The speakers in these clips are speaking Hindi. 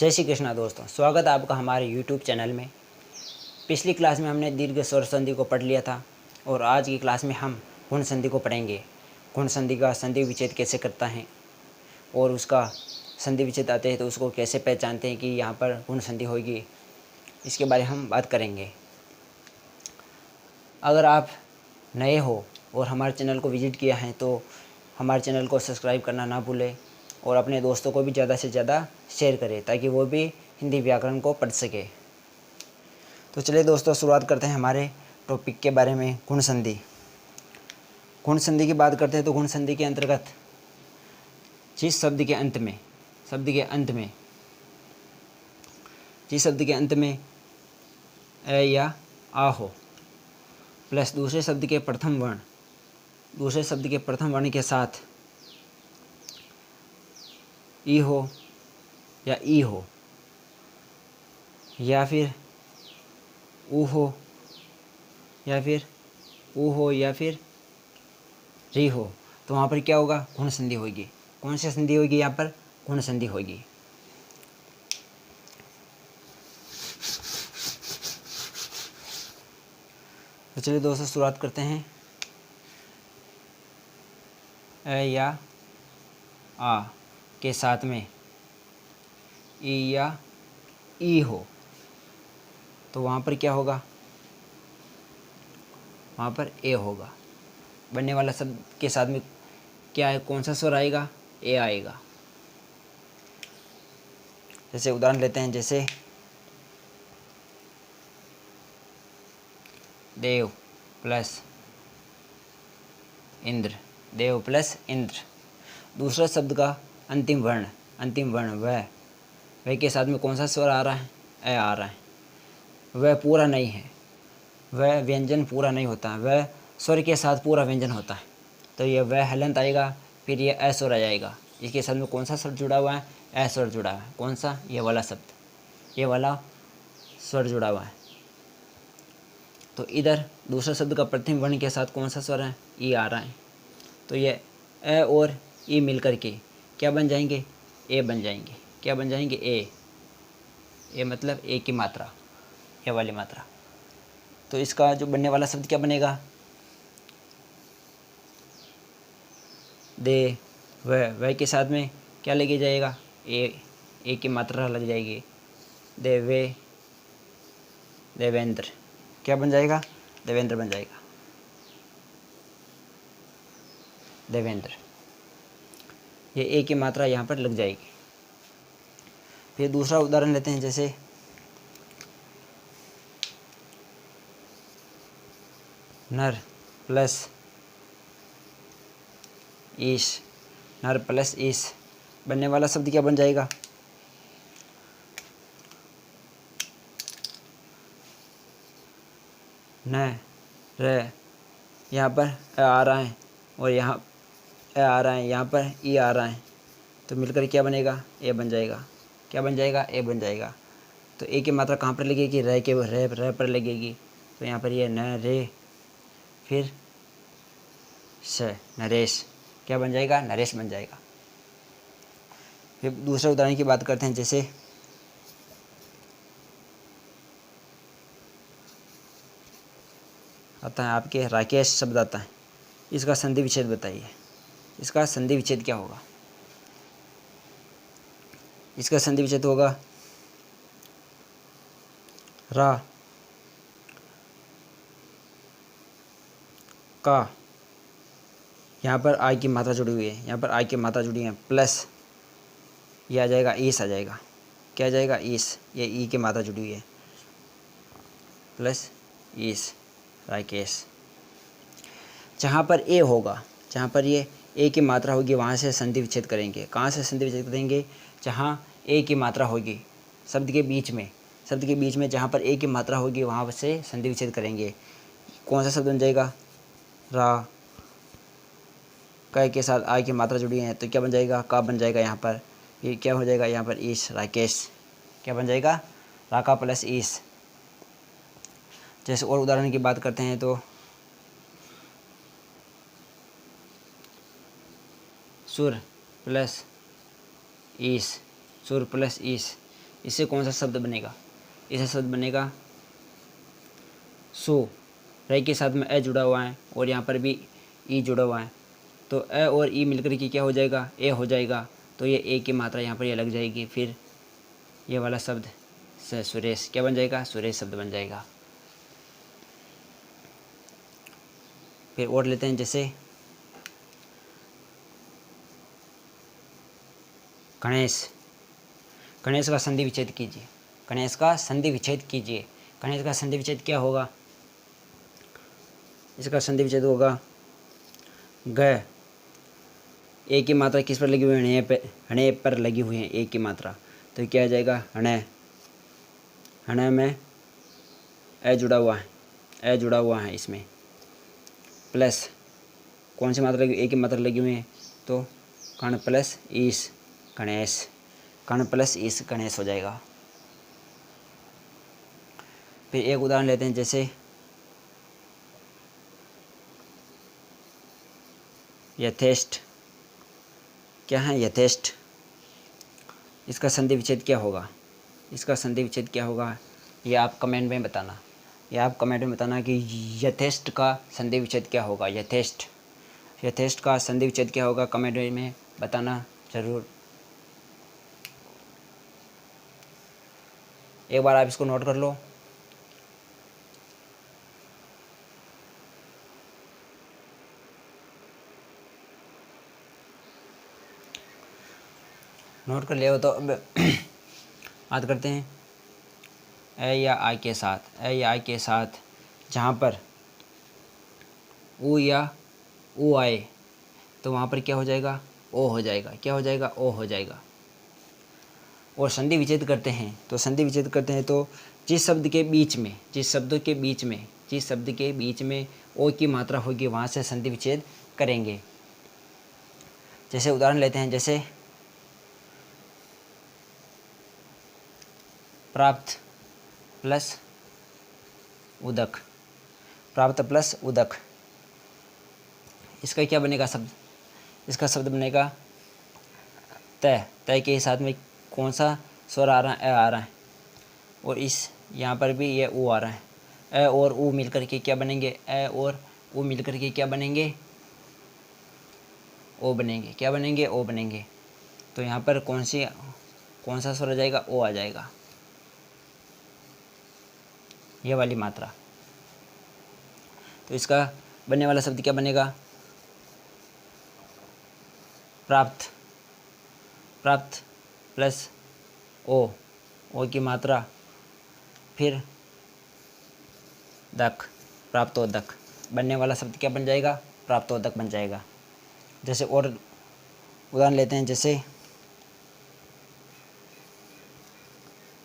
जय श्री कृष्णा दोस्तों, स्वागत है आपका हमारे YouTube चैनल में। पिछली क्लास में हमने दीर्घ स्वर संधि को पढ़ लिया था और आज की क्लास में हम गुण संधि को पढ़ेंगे। गुण संधि का संधि विच्छेद कैसे करता है और उसका संधि विच्छेद आते हैं तो उसको कैसे पहचानते हैं कि यहाँ पर गुण संधि होगी, इसके बारे में हम बात करेंगे। अगर आप नए हो और हमारे चैनल को विज़िट किया है तो हमारे चैनल को सब्सक्राइब करना ना भूलें और अपने दोस्तों को भी ज़्यादा से ज़्यादा शेयर करें ताकि वो भी हिंदी व्याकरण को पढ़ सके। तो चलिए दोस्तों, शुरुआत करते हैं हमारे टॉपिक के बारे में, गुण संधि। गुण संधि की बात करते हैं तो गुण संधि के अंतर्गत जिस शब्द के अंत में जिस शब्द के अंत में ए या आ हो प्लस दूसरे शब्द के प्रथम वर्ण के साथ ई हो या ई हो या फिर ऊ हो या फिर ऊ हो या फिर री हो, तो वहाँ पर क्या होगा? गुण संधि होगी। कौन सी संधि होगी? यहाँ पर गुण संधि होगी। तो चलिए दोस्तों, शुरुआत करते हैं। ए या आ के साथ में ई या ई हो तो वहाँ पर क्या होगा? वहाँ पर ए होगा। बनने वाला शब्द के साथ में क्या है? कौन सा स्वर आएगा? ए आएगा। जैसे उदाहरण लेते हैं, जैसे देव प्लस इंद्र, देव प्लस इंद्र। दूसरा शब्द का अंतिम वर्ण वह के साथ में कौन सा स्वर आ रहा है? ए आ रहा है। वह पूरा नहीं है, वह व्यंजन पूरा नहीं होता है, वह स्वर के साथ पूरा व्यंजन होता है, तो ये वह हलंत आएगा। फिर ये ए स्वर आ जाएगा। इसके साथ में कौन सा स्वर जुड़ा हुआ है? ए स्वर जुड़ा हुआ है। कौन सा? ये वाला शब्द, ये वाला स्वर जुड़ा हुआ है। तो इधर दूसरा शब्द का प्रथम वर्ण के साथ कौन सा स्वर है? ई आ रहा है। तो ये ए और ई मिलकर के क्या बन जाएंगे? ए बन जाएंगे। क्या बन जाएंगे? ए मतलब ए की मात्रा, ए वाली मात्रा। तो इसका जो बनने वाला शब्द क्या बनेगा? दे वह के साथ में क्या लगे जाएगा? ए की मात्रा लग जाएगी। देवेंद्र क्या बन जाएगा? देवेंद्र बन जाएगा। देवेंद्र, ये ए की मात्रा यहाँ पर लग जाएगी। फिर दूसरा उदाहरण लेते हैं, जैसे नर प्लस ईश, बनने वाला शब्द क्या बन जाएगा? न र, यहाँ पर ए आ रहा है और यहाँ ए आ रहा है, यहाँ पर ई आ रहा है, तो मिलकर क्या बनेगा? ए बन जाएगा। क्या बन जाएगा? ए बन जाएगा। तो ए की मात्रा कहाँ पर लगेगी? रह पर लगेगी। तो यहाँ पर ये न रे, फिर स, नरेश। क्या बन जाएगा? नरेश बन जाएगा। फिर दूसरे उदाहरण की बात करते हैं, जैसे आता है आपके राकेश शब्द आता है, इसका संधि विच्छेद बताइए। इसका संधि विच्छेद क्या होगा? इसका संधि विच्छेद होगा रा का, यहाँ पर आई की मात्रा जुड़ी हुई है, यहाँ पर आई की मात्रा जुड़ी है, प्लस ये आ जाएगा ईस आ जाएगा। क्या आ जाएगा? ईस। ये ई की मात्रा जुड़ी हुई है, प्लस ईस, राकेश। जहाँ पर ए होगा, जहाँ पर ये ए की मात्रा होगी वहाँ से संधि विच्छेद करेंगे। कहाँ से संधि विच्छेद करेंगे? जहाँ ए की मात्रा होगी शब्द के बीच में जहाँ पर ए की मात्रा होगी वहाँ से संधि विच्छेद करेंगे। कौन सा शब्द बन जाएगा? रा क के साथ आई की मात्रा जुड़ी है, तो क्या बन जाएगा? का बन जाएगा। यहाँ पर ये क्या हो जाएगा? यहाँ पर ईश, राकेश। क्या बन जाएगा? राका प्लस ईश। जैसे और उदाहरण की बात करते हैं, तो सुर प्लस ईश, इससे कौन सा शब्द बनेगा? इससे शब्द बनेगा सो। रे के साथ में ए जुड़ा हुआ है और यहाँ पर भी ई जुड़ा हुआ है, तो ए और ई मिलकर के क्या हो जाएगा? ए हो जाएगा। तो ये ए की मात्रा यहाँ पर ये लग जाएगी, फिर ये वाला शब्द सुरेश क्या बन जाएगा? सुरेश शब्द बन जाएगा। फिर और लेते हैं, जैसे गणेश। गणेश का संधि विच्छेद कीजिए। गणेश का संधि विच्छेद कीजिए। गणेश का संधि विच्छेद क्या होगा? इसका संधि विच्छेद होगा ग। ए की मात्रा किस पर लगी हुई है? हणे पे, हणे पर लगी हुई है ए की मात्रा, तो क्या आ जाएगा? हणे। हणे में ए जुड़ा हुआ है, ए जुड़ा हुआ है इसमें, प्लस कौन सी मात्रा लगी? ए की मात्रा लगी हुई है, तो कण प्लस ईस गणेश। कण प्लस ईस गणेश हो जाएगा। फिर एक उदाहरण लेते हैं, जैसे यथेष्ट। क्या है? यथेष्ट। इसका संधि विच्छेद क्या होगा? इसका संधि विच्छेद क्या होगा? ये आप कमेंट में बताना। ये आप कमेंट में बताना कि यथेष्ट का संधि विच्छेद क्या होगा। यथेष्ट, यथेष्ट का संधि विच्छेद क्या होगा? कमेंट में बताना ज़रूर। एक बार आप इसको नोट कर लो। नोट कर लिया हो तो अब बात करते हैं ए या आई के साथ। ए या आई के साथ जहाँ पर ऊ या ऊ आए तो वहाँ पर क्या हो जाएगा? ओ हो जाएगा। क्या हो जाएगा? ओ हो जाएगा। और संधि विच्छेद करते हैं, तो संधि विच्छेद करते हैं तो जिस शब्द के बीच में, जिस शब्द के बीच में, जिस शब्द के बीच में ओ की मात्रा होगी वहाँ से संधि विच्छेद करेंगे। जैसे उदाहरण लेते हैं, जैसे प्राप्त प्लस उदक। प्राप्त प्लस उदक, इसका क्या बनेगा शब्द? इसका शब्द बनेगा तय। तय के साथ में कौन सा स्वर आ रहा है? ए आ रहा है, और इस यहाँ पर भी ये ऊ आ रहा है। ए और ऊ मिलकर के क्या बनेंगे? ए और ऊ मिलकर के क्या बनेंगे? ओ बनेंगे। क्या बनेंगे? ओ बनेंगे। तो यहाँ पर कौन सा स्वर आ जाएगा? ओ आ जाएगा, ये वाली मात्रा। तो इसका बनने वाला शब्द क्या बनेगा? प्राप्त। प्राप्त प्लस ओ, ओ की मात्रा, फिर दक, प्राप्तोदक। बनने वाला शब्द क्या बन जाएगा? प्राप्तोदक बन जाएगा। जैसे और उदाहरण लेते हैं, जैसे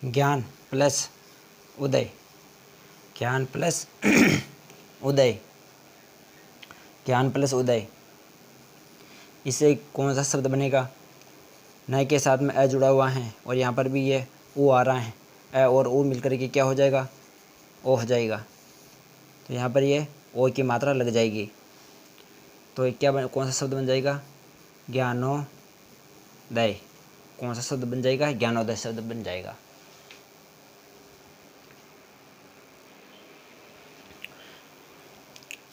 ज्ञान प्लस उदय। ज्ञान प्लस उदय। ज्ञान प्लस उदय, इससे कौन सा शब्द बनेगा? नए के साथ में ए जुड़ा हुआ है और यहाँ पर भी ये ऊ आ रहा है। ए और ऊ मिलकर के क्या हो जाएगा? ओ हो जाएगा। तो यहाँ पर ये ओ की मात्रा लग जाएगी, तो कौन सा शब्द बन जाएगा? ज्ञानोदय। कौन सा शब्द बन जाएगा? ज्ञानोदय शब्द बन जाएगा।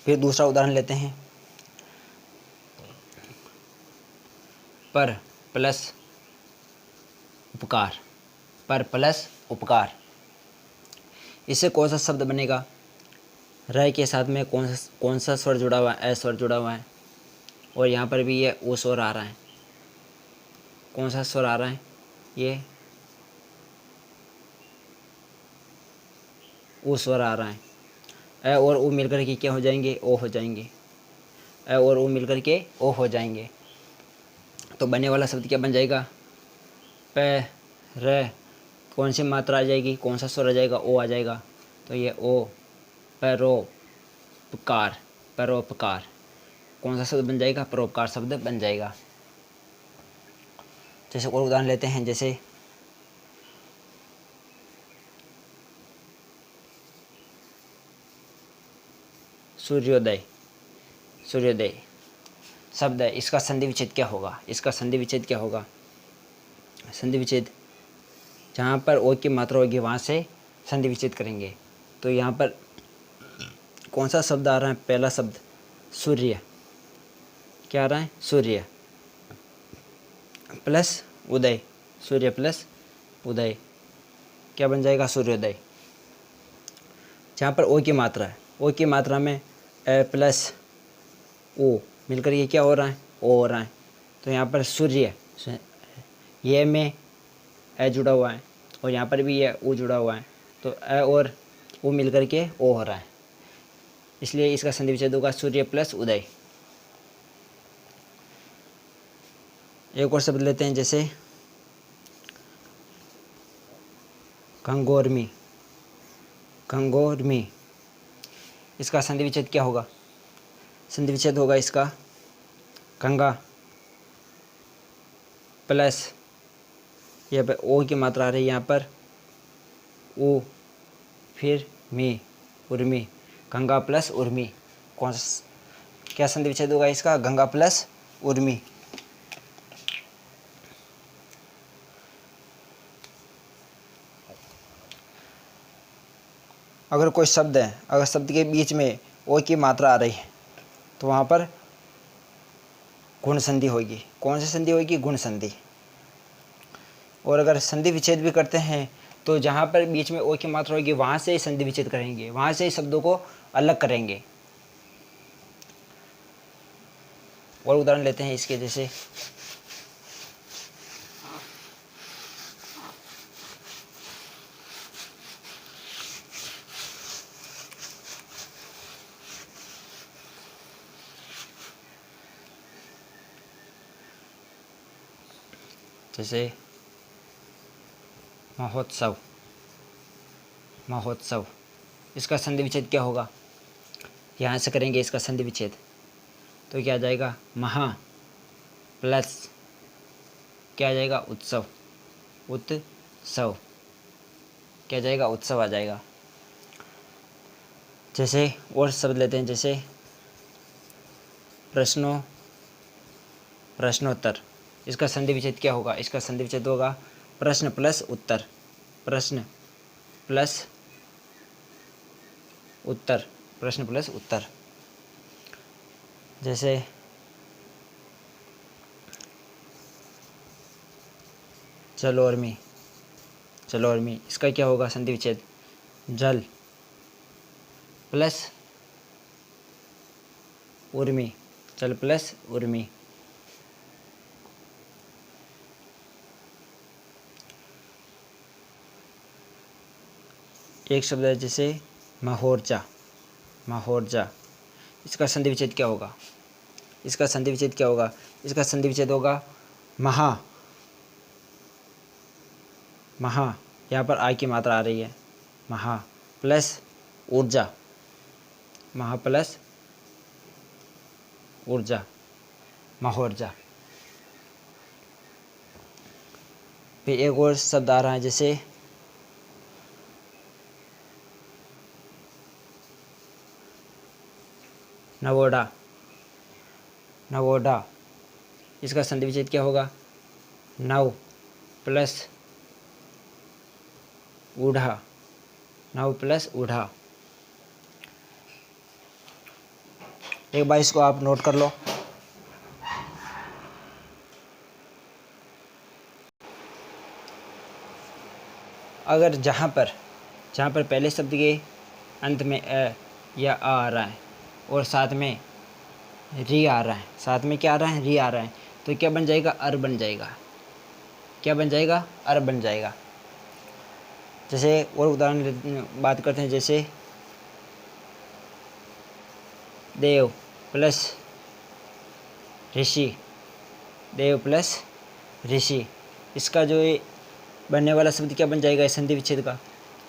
फिर दूसरा उदाहरण लेते हैं, पर प्लस उपकार। पर प्लस उपकार, इससे कौन सा शब्द बनेगा? रय के साथ में कौन सा स्वर जुड़ा हुआ है? ए स्वर जुड़ा हुआ है, और यहाँ पर भी ये ओ स्वर आ रहा है। कौन सा स्वर आ रहा है? ये ओ स्वर आ रहा है। ए और ओ मिलकर के क्या हो जाएंगे? ओ हो जाएंगे। ए और ओ मिलकर के ओ हो जाएंगे। तो बनने वाला शब्द क्या बन जाएगा? पे र, कौन सी मात्रा आ जाएगी? कौन सा स्वर आ जाएगा? ओ आ जाएगा। तो ये ओ, परोपकार। परोपकार, कौन सा शब्द बन जाएगा? परोपकार शब्द बन जाएगा। जैसे और उदाहरण लेते हैं, जैसे सूर्योदय। सूर्योदय शब्द है, इसका संधि विच्छेद क्या होगा? इसका संधि विच्छेद क्या होगा? संधि विच्छेद जहाँ पर ओ की मात्रा होगी वहाँ से संधि विच्छेद करेंगे। तो यहाँ पर कौन सा शब्द आ रहा है? पहला शब्द सूर्य। क्या आ रहा है? सूर्य प्लस उदय। सूर्य प्लस उदय क्या बन जाएगा? सूर्योदय। जहाँ पर ओ की मात्रा है, ओ की मात्रा में ए प्लस ओ मिलकर ये क्या हो रहा है? ओ हो रहा है। तो यहाँ पर सूर्य, ये में ए जुड़ा हुआ है और यहाँ पर भी ये ओ जुड़ा हुआ है, तो ए और ओ मिलकर के ओ हो रहा है, इसलिए इसका संधि विच्छेद होगा सूर्य प्लस उदय। एक और शब्द लेते हैं, जैसे कंगोरमी। कंगोरमी, इसका संधि विच्छेद क्या होगा? संधि विच्छेद होगा इसका गंगा प्लस, यहाँ पर ओ की मात्रा आ रही है, यहाँ पर ओ फिर मी, उर्मी। गंगा प्लस उर्मी, कौन सा क्या संधि विच्छेद होगा इसका? गंगा प्लस उर्मी। अगर कोई शब्द है, अगर शब्द के बीच में ओ की मात्रा आ रही है तो वहाँ पर गुण संधि होगी। कौन सी संधि होगी? गुण संधि। और अगर संधि विच्छेद भी करते हैं तो जहाँ पर बीच में ओ की मात्रा होगी वहाँ से ही संधि विच्छेद करेंगे, वहाँ से ही शब्दों को अलग करेंगे। और उदाहरण लेते हैं इसके, जैसे महोत्सव। महोत्सव, इसका संधि विच्छेद क्या होगा? यहाँ से करेंगे इसका संधि विच्छेद, तो क्या आ जाएगा? महा प्लस क्या आ जाएगा? उत्सव। उत्सव क्या आ जाएगा? उत्सव आ जाएगा। जैसे और शब्द लेते हैं, जैसे प्रश्नोत्तर, इसका संधि विच्छेद क्या होगा? इसका संधि विच्छेद होगा प्रश्न प्लस उत्तर। प्रश्न प्लस उत्तर, प्रश्न प्लस उत्तर। जैसे जलोर्मी। जलोर्मी, इसका क्या होगा संधि विच्छेद? जल प्लस उर्मी। जल प्लस उर्मी। एक शब्द है जैसे महोर्चा। महोर्चा, इसका संधि विच्छेद क्या होगा? इसका संधि विच्छेद क्या होगा? इसका संधि विच्छेद होगा महा। महा, यहाँ पर आई की मात्रा आ रही है, महा प्लस ऊर्जा। महा प्लस ऊर्जा, महोर्जा। फिर एक और शब्द आ रहा है, जैसे नवोढा। नवोढा, इसका संधि विच्छेद क्या होगा? नव प्लस ऊढ़ा। नव प्लस ऊढ़ा। एक बार इसको आप नोट कर लो। अगर जहाँ पर पहले शब्द के अंत में अ या आ रहा है और साथ में री आ रहा है, साथ में क्या आ रहा है? री आ रहा है, तो क्या बन जाएगा? अर बन जाएगा। क्या बन जाएगा? अर बन जाएगा। जैसे और उदाहरण बात करते हैं, जैसे देव प्लस ऋषि। देव प्लस ऋषि, इसका जो ये बनने वाला शब्द क्या बन जाएगा? संधि विच्छेद का।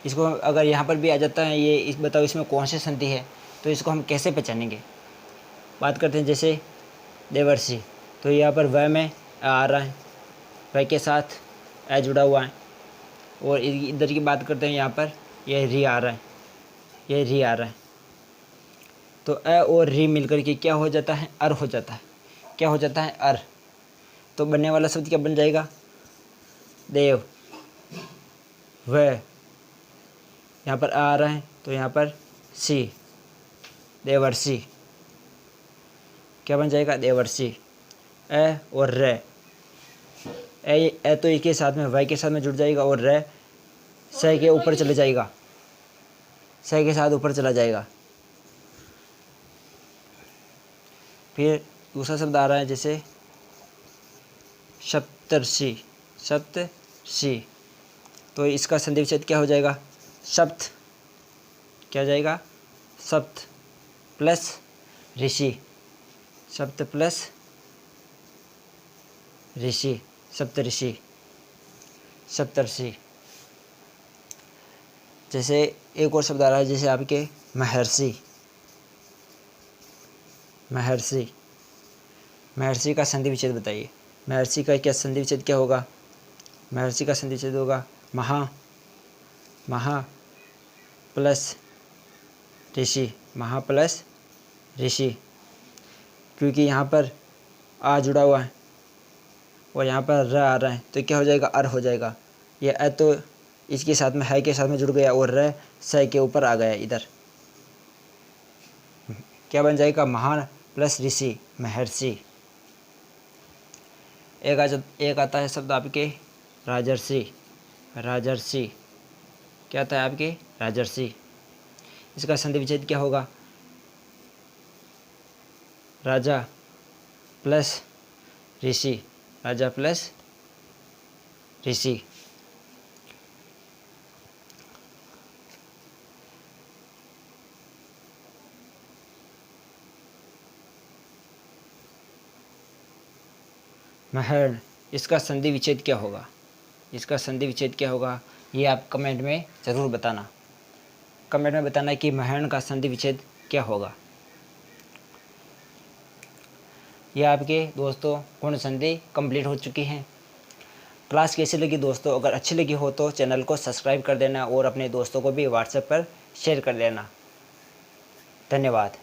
इसको अगर यहाँ पर भी आ जाता है ये, इस बताओ इसमें कौन सी संधि है, तो इसको हम कैसे पहचानेंगे? बात करते हैं जैसे देवर्षि, तो यहाँ पर वह में आ रहा है, वह के साथ ए जुड़ा हुआ है। और इधर की बात करते हैं, यहाँ पर यह री आ रहा है, यह री आ रहा है, तो ए और री मिलकर के क्या हो जाता है? अर हो जाता है। क्या हो जाता है? अर। तो बनने वाला शब्द क्या बन जाएगा? देव वह, यहाँ पर आ रहा है तो यहाँ पर सी, देवर्षि। क्या बन जाएगा? देवर्षि। ए और रे, ए तो ए के साथ में वाई के साथ में जुड़ जाएगा और रे से के ऊपर चले जाएगा, से के साथ ऊपर चला जाएगा। फिर दूसरा शब्द आ रहा है जैसे सप्तर्षि, सप्तर्षि। तो इसका संधि विच्छेद क्या हो जाएगा? सप्त, क्या हो जाएगा? सप्त प्लस ऋषि, सप्त प्लस ऋषि, सप्तऋषि, सप्तर्षि। जैसे एक और शब्द आ रहा है जैसे आपके महर्षि, महर्षि। महर्षि का संधि विच्छेद बताइए। महर्षि का क्या संधि विच्छेद क्या होगा? महर्षि का संधि विच्छेद होगा महा, महा प्लस ऋषि, महा प्लस ऋषि। क्योंकि यहाँ पर आ जुड़ा हुआ है और यहाँ पर र आ रहा है तो क्या हो जाएगा? अर हो जाएगा। ये अ तो इसके साथ में है के साथ में जुड़ गया और र स के ऊपर आ गया इधर। क्या बन जाएगा? महान प्लस ऋषि, महर्षि। एक आता है शब्द आपके राजर्षि, राजर्षि। क्या आता है आपके? राजर्षि। इसका संधि विच्छेद क्या होगा? राजा प्लस ऋषि, राजा प्लस ऋषि। महर्ण, इसका संधि विच्छेद क्या होगा? इसका संधि विच्छेद क्या होगा? ये आप कमेंट में ज़रूर बताना। कमेंट में बताना कि महर्ण का संधि विच्छेद क्या होगा। यह आपके दोस्तों गुण संधि कंप्लीट हो चुकी हैं। क्लास कैसी लगी दोस्तों? अगर अच्छी लगी हो तो चैनल को सब्सक्राइब कर देना और अपने दोस्तों को भी व्हाट्सएप पर शेयर कर देना। धन्यवाद।